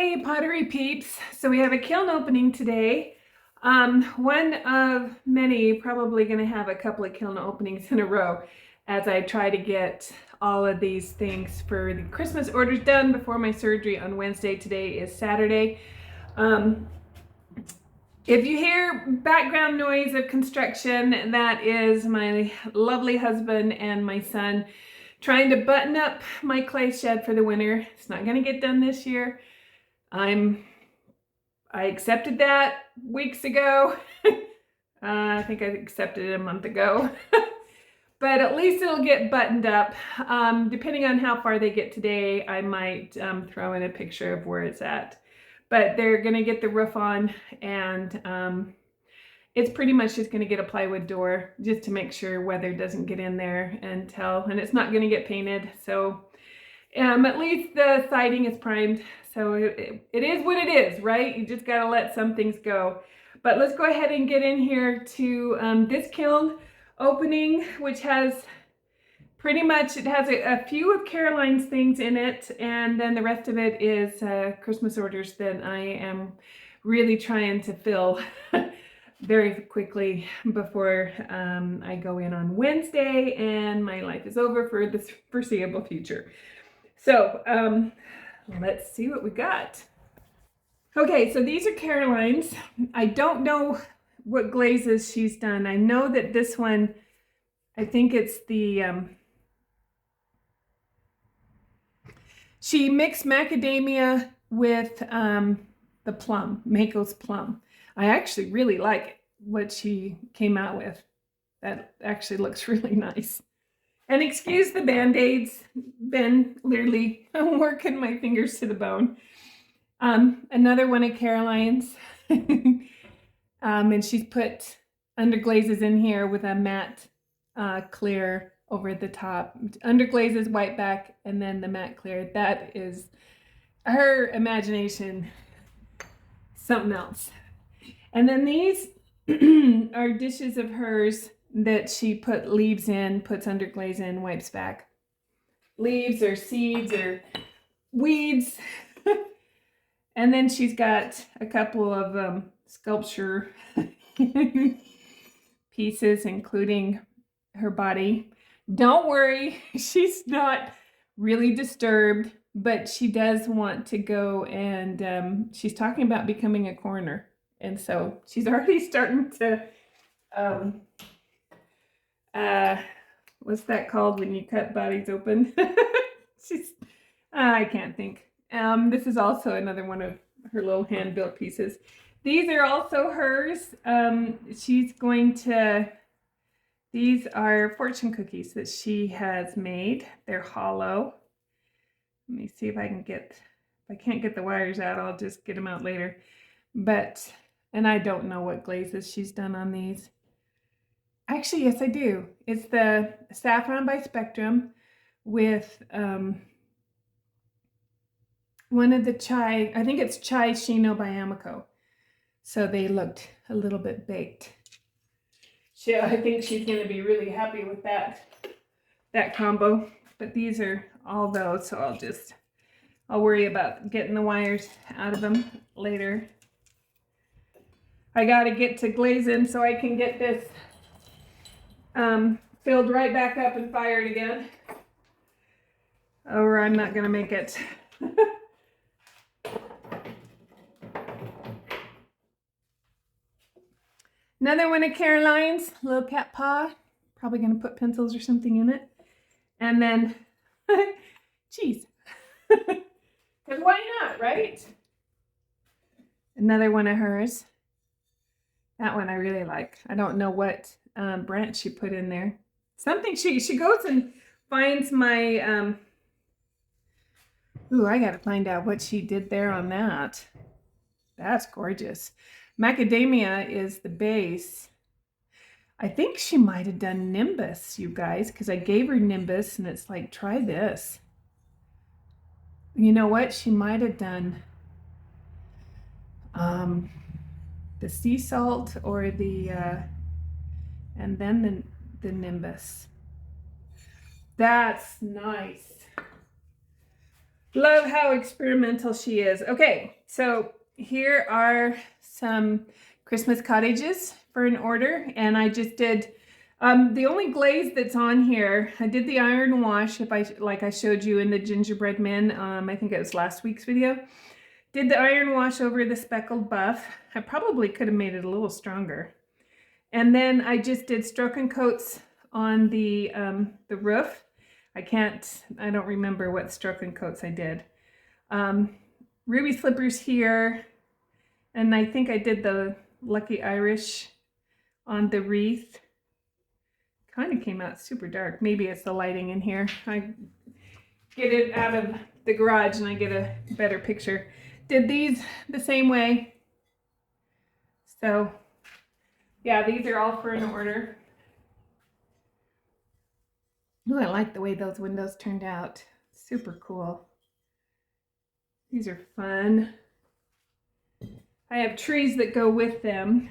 Hey Pottery peeps, so we have a kiln opening today. One of many, probably going to have a couple of kiln openings in a row as I try to get all of these things for the Christmas orders done before my surgery on Wednesday. Today is Saturday. If you hear background noise of construction, that is my lovely husband and my son trying to button up my clay shed for the winter. It's not going to get done this year. I accepted that weeks ago. I think I accepted it a month ago. But at least it'll get buttoned up. Depending on how far they get today, I might throw in a picture of where it's at. But they're going to get the roof on, and it's pretty much just going to get a plywood door just to make sure weather doesn't get in there and it's not going to get painted. So at least the siding is primed. So it is what it is, right? You just got to let some things go. But let's go ahead and get in here to this kiln opening, which has pretty much, it has a few of Caroline's things in it. And then the rest of it is Christmas orders that I am really trying to fill very quickly before I go in on Wednesday and my life is over for the foreseeable future. So let's see what we got. Okay, so these are Caroline's. I don't know what glazes she's done. I know that this one, I think it's the, she mixed macadamia with the plum, Mayco's plum. I actually really like what she came out with. That actually looks really nice. And excuse the band-aids, been literally working my fingers to the bone. Another one of Caroline's. And she's put underglazes in here with a matte clear over the top. Underglazes, white back, and then the matte clear. That is her imagination, something else. And then these are dishes of hers that she put leaves in, puts underglaze in, wipes back. Leaves or seeds or weeds. And then she's got a couple of sculpture pieces, including her body. Don't worry, she's not really disturbed, but she does want to go and she's talking about becoming a coroner. And so she's already starting to what's that called when you cut bodies open? I can't think. This is also another one of her little hand-built pieces. These are also hers. She's going to, these are fortune cookies that she has made. They're hollow. Let me see if I can get, if I can't get the wires out, I'll just get them out later. But, and I don't know what glazes she's done on these. Actually, yes, I do. It's the Saffron by Spectrum with one of the chai, I think it's Chai Shino by Amaco. So they looked a little bit baked. I think she's going to be really happy with that combo. But these are all those, so I'll worry about getting the wires out of them later. I got to get to glazing so I can get this filled right back up and fired again. Or I'm not going to make it. Another one of Caroline's, little cat paw. Probably going to put pencils or something in it. And then cheese. Because why not, right? Another one of hers. That one I really like. I don't know what branch she put in there. Something she goes and finds my ooh, I gotta find out what she did there on that. That's gorgeous. Macadamia is the base. I think she might have done Nimbus, you guys, because I gave her Nimbus and it's like, try this. You know what? She might have done the sea salt or the and then the Nimbus. That's nice. Love how experimental she is. Okay, so here are some Christmas cottages for an order, and I just did the only glaze that's on here. I did the iron wash, like I showed you in the gingerbread men. I think it was last week's video. Did the iron wash over the speckled buff. I probably could have made it a little stronger. And then I just did stroke and coats on the roof. I don't remember what stroke and coats I did. Ruby slippers here. And I think I did the Lucky Irish on the wreath. Kind of came out super dark. Maybe it's the lighting in here. I get it out of the garage and I get a better picture. Did these the same way. So yeah, these are all for an order. Oh, I like the way those windows turned out. Super cool. These are fun. I have trees that go with them.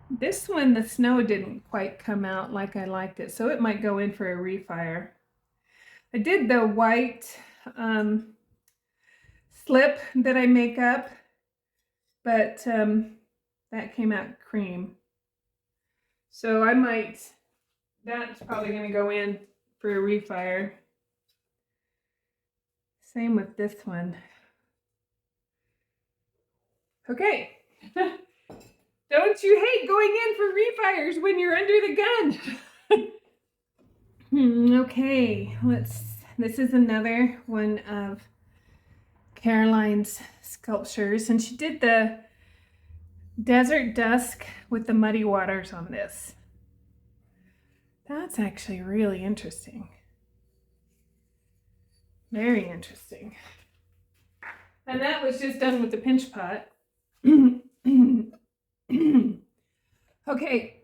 This one, the snow didn't quite come out like I liked it, so it might go in for a refire. I did the white slip that I make up, but that came out cream. So that's probably going to go in for a refire. Same with this one. Okay. Don't you hate going in for refires when you're under the gun? Okay, this is another one of Caroline's sculptures, and she did the desert dusk with the muddy waters on this. That's actually really interesting. Very interesting. And that was just done with the pinch pot. Okay,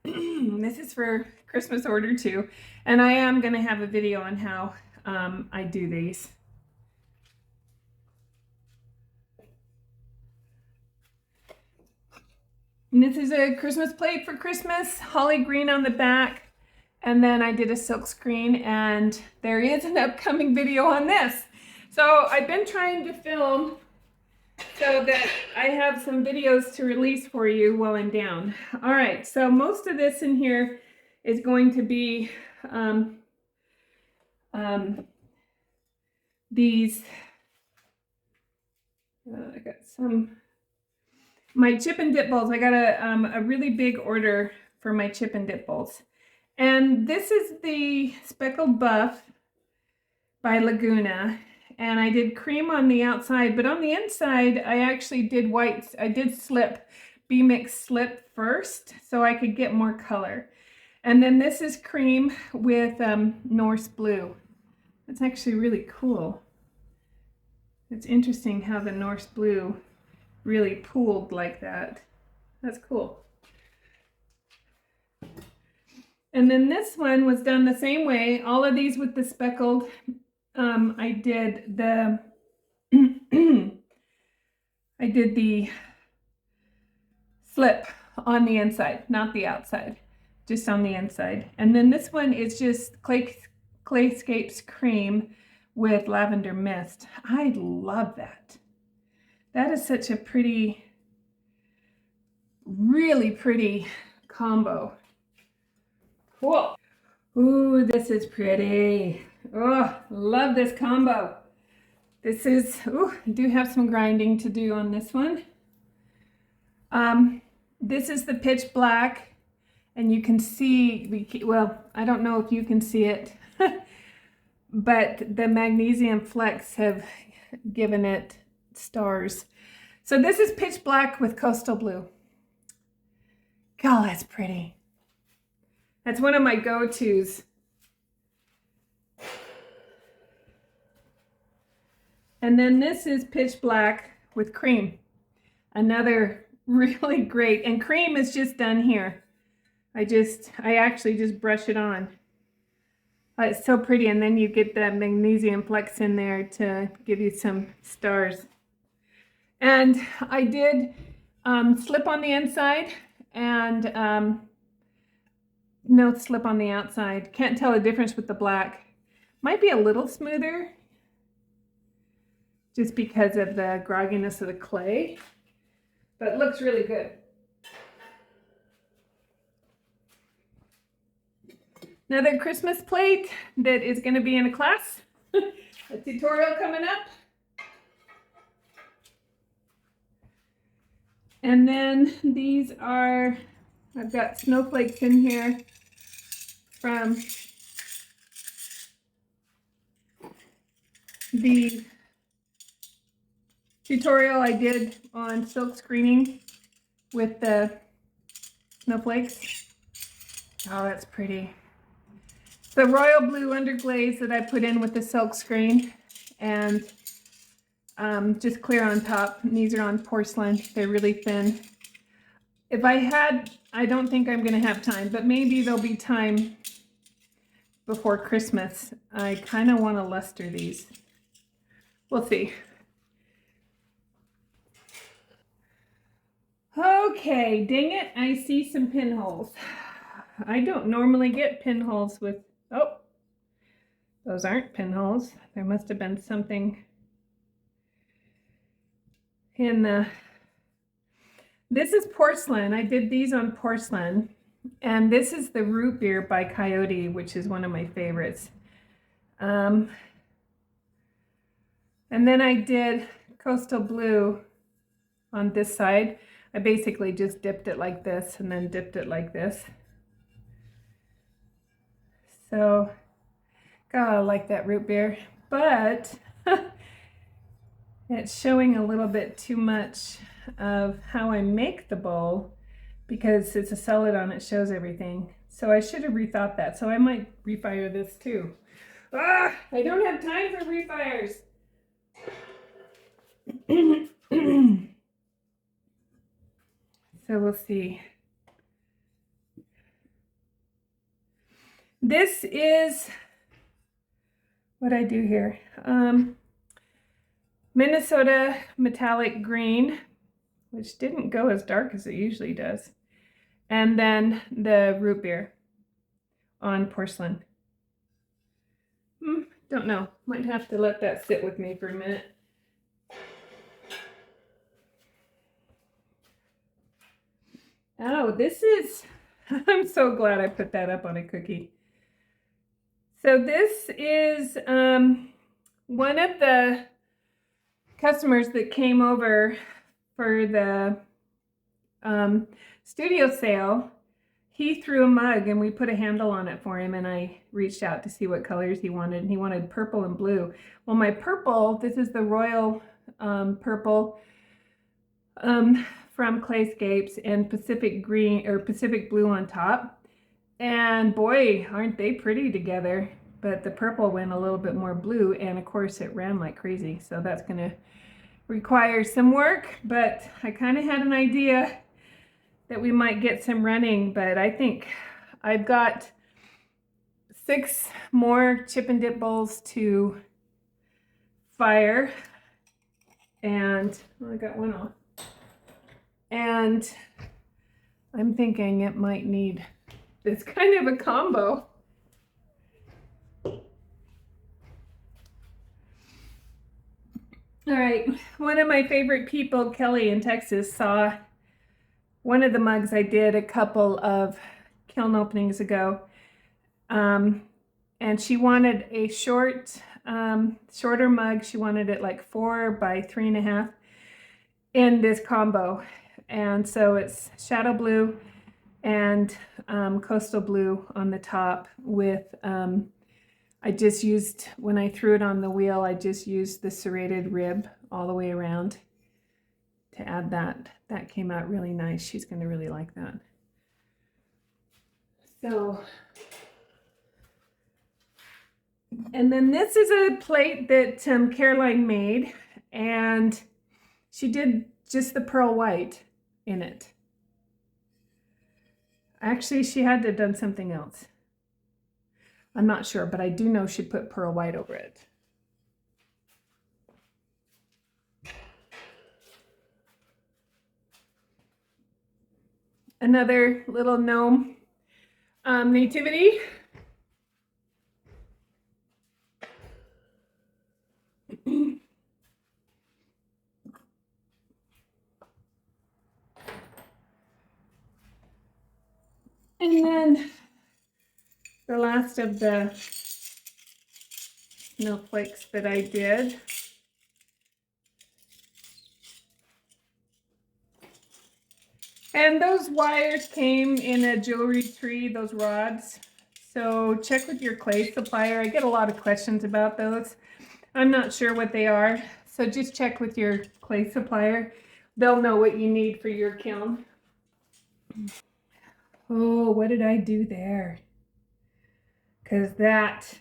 this is for Christmas order too, and I am going to have a video on how I do these. And this is a Christmas plate for Christmas, holly green on the back, and then I did a silk screen, and there is an upcoming video on this. So I've been trying to film so that I have some videos to release for you while I'm down. All right, so most of this in here is going to be these, I got my chip and dip bowls. I got a really big order for my chip and dip bowls. And this is the Speckled Buff by Laguna. And I did cream on the outside, but on the inside, I actually did white. I did B-mix slip first so I could get more color. And then this is cream with Norse blue. That's actually really cool. It's interesting how the Norse blue really pooled like that. That's cool. And then this one was done the same way. All of these with the speckled. I did the I did the slip on the inside, not the outside, just on the inside. And then this one is just Clayscapes cream with lavender mist. I love that. That is such a pretty, really pretty combo. Cool. Ooh, this is pretty. Oh, love this combo. This is, ooh, I do have some grinding to do on this one. This is the pitch black, and you can see, well, I don't know if you can see it, but the magnesium flecks have given it stars. So this is pitch black with coastal blue. God, that's pretty. That's one of my go-tos. And then this is pitch black with cream. Another really great, and cream is just done here. I actually just brush it on. It's so pretty, and then you get that magnesium flecks in there to give you some stars. And I did slip on the inside and no slip on the outside. Can't tell the difference with the black. Might be a little smoother just because of the grogginess of the clay, but it looks really good. Another Christmas plate that is going to be in a class, a tutorial coming up. And then these are, I've got snowflakes in here from the tutorial I did on silk screening with the snowflakes. Oh, that's pretty. The royal blue underglaze that I put in with the silk screen, and just clear on top. And these are on porcelain. They're really thin. If I had, I don't think I'm going to have time, but maybe there'll be time before Christmas. I kind of want to luster these. We'll see. Okay, dang it, I see some pinholes. I don't normally get pinholes with, oh, those aren't pinholes. There must have been something in the, this is porcelain. I did these on porcelain, and this is the root beer by Coyote, which is one of my favorites. And then I did coastal blue on this side. I basically just dipped it like this and then dipped it like this. So, God, I like that root beer, but it's showing a little bit too much of how I make the bowl because it's a celadon, it shows everything. So I should have rethought that. So I might refire this too. Ah, I don't have time for refires. So we'll see. This is what I do here. Minnesota metallic green, which didn't go as dark as it usually does. And then the root beer on porcelain. Don't know. Might have to let that sit with me for a minute. Oh, this is, I'm so glad I put that up on a cookie. So this is one of the customers that came over for the studio sale. He threw a mug and we put a handle on it for him, and I reached out to see what colors he wanted, and he wanted purple and blue. Well, my purple, this is the royal purple from Clayscapes, and Pacific green or Pacific blue on top. And boy, aren't they pretty together. But the purple went a little bit more blue, and of course it ran like crazy. So that's going to require some work, but I kind of had an idea that we might get some running, but I think I've got 6 more chip and dip bowls to fire, and I got one off. And I'm thinking it might need this kind of a combo. All right, one of my favorite people, Kelly in Texas, saw one of the mugs I did a couple of kiln openings ago. And she wanted a shorter mug. She wanted it like 4 by 3.5 in this combo. And so it's shadow blue and coastal blue on the top with, I just used, when I threw it on the wheel, I just used the serrated rib all the way around to add that. That came out really nice. She's going to really like that. So, and then this is a plate that Caroline made, and she did just the pearl white in it. Actually, she had to have done something else. I'm not sure, but I do know she put pearl white over it. Another little gnome nativity. the last of the snowflakes that I did. And those wires came in a jewelry tree, those rods. So check with your clay supplier. I get a lot of questions about those. I'm not sure what they are. So just check with your clay supplier. They'll know what you need for your kiln. Oh, what did I do there? Because that,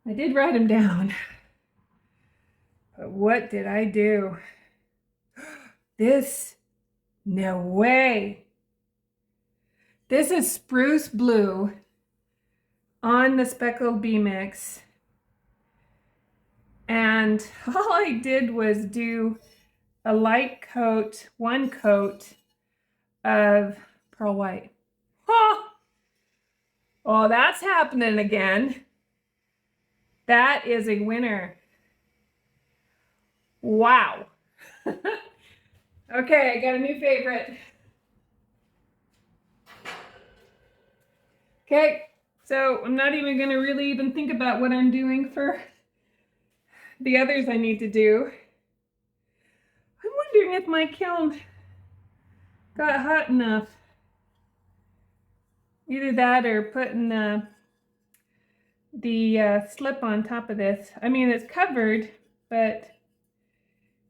I did write them down. But what did I do? This, no way. This is spruce blue on the speckled B-Mix. And all I did was do a light coat, one coat of pearl white. Oh, that's happening again. That is a winner. Wow. Okay, I got a new favorite. Okay, so I'm not even going to really even think about what I'm doing for the others I need to do. I'm wondering if my kiln got hot enough. Either that or putting the slip on top of this. I mean, it's covered, but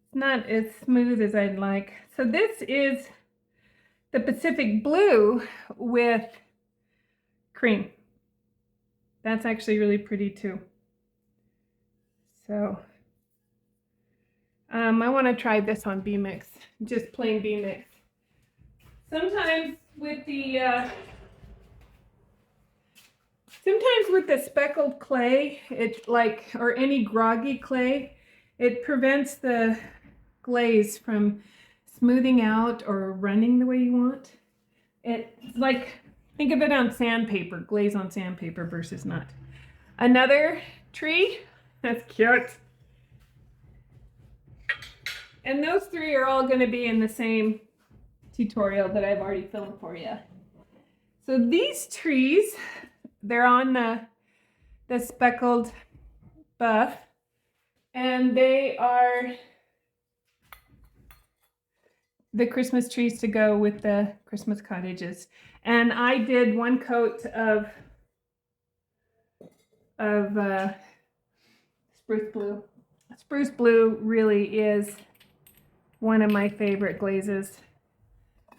it's not as smooth as I'd like. So this is the Pacific Blue with cream. That's actually really pretty too. So I want to try this on B-Mix, just plain B-Mix. Sometimes with the speckled clay, or any groggy clay, it prevents the glaze from smoothing out or running the way you want. It's like, think of it on sandpaper, glaze on sandpaper versus not. Another tree, that's cute. And those three are all going to be in the same tutorial that I've already filmed for you. So these trees, they're on the speckled buff, and they are the Christmas trees to go with the Christmas cottages. And I did one coat of spruce blue. Spruce blue really is one of my favorite glazes.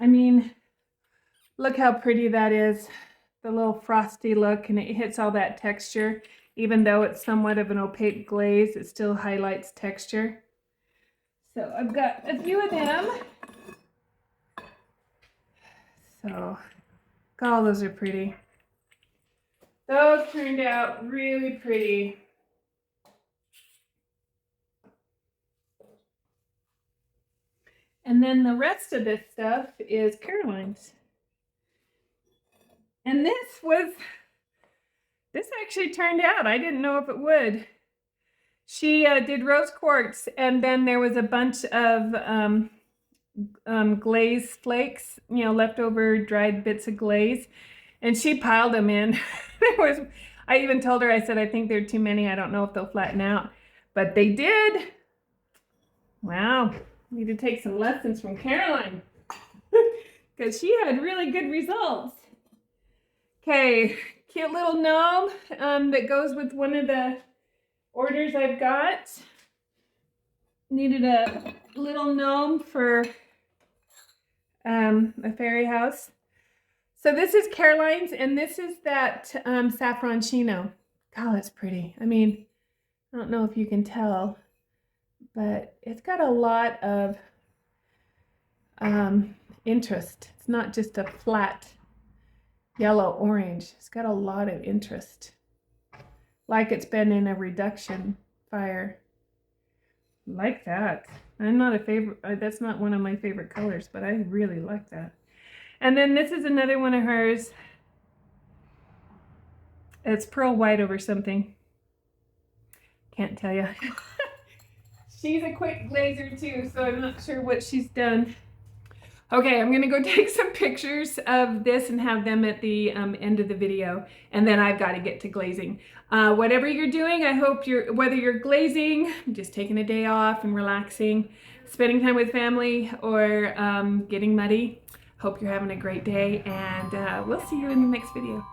I mean, look how pretty that is. The little frosty look, and it hits all that texture. Even though it's somewhat of an opaque glaze, it still highlights texture. So I've got a few of them. So, God, those are pretty. Those turned out really pretty. And then the rest of this stuff is Caroline's. And this actually turned out. I didn't know if it would. She did rose quartz, and then there was a bunch of glaze flakes, you know, leftover dried bits of glaze, and she piled them in. I even told her, I said, I think there are too many. I don't know if they'll flatten out, but they did. Wow. Need to take some lessons from Caroline because she had really good results. Okay, cute little gnome that goes with one of the orders I've got. Needed a little gnome for a fairy house. So this is Caroline's, and this is that saffron chino. God, that's pretty. I mean, I don't know if you can tell, but it's got a lot of interest. It's not just a flat yellow orange. It's got a lot of interest, like it's been in a reduction fire. Like that. I'm not a favorite. That's not one of my favorite colors, but I really like that. And then this is another one of hers. It's pearl white over something. Can't tell you. She's a quick glazer too, so I'm not sure what she's done. Okay, I'm gonna go take some pictures of this and have them at the end of the video, and then I've got to get to glazing. Whatever you're doing, I hope whether you're glazing, just taking a day off and relaxing, spending time with family, or getting muddy, hope you're having a great day, and we'll see you in the next video.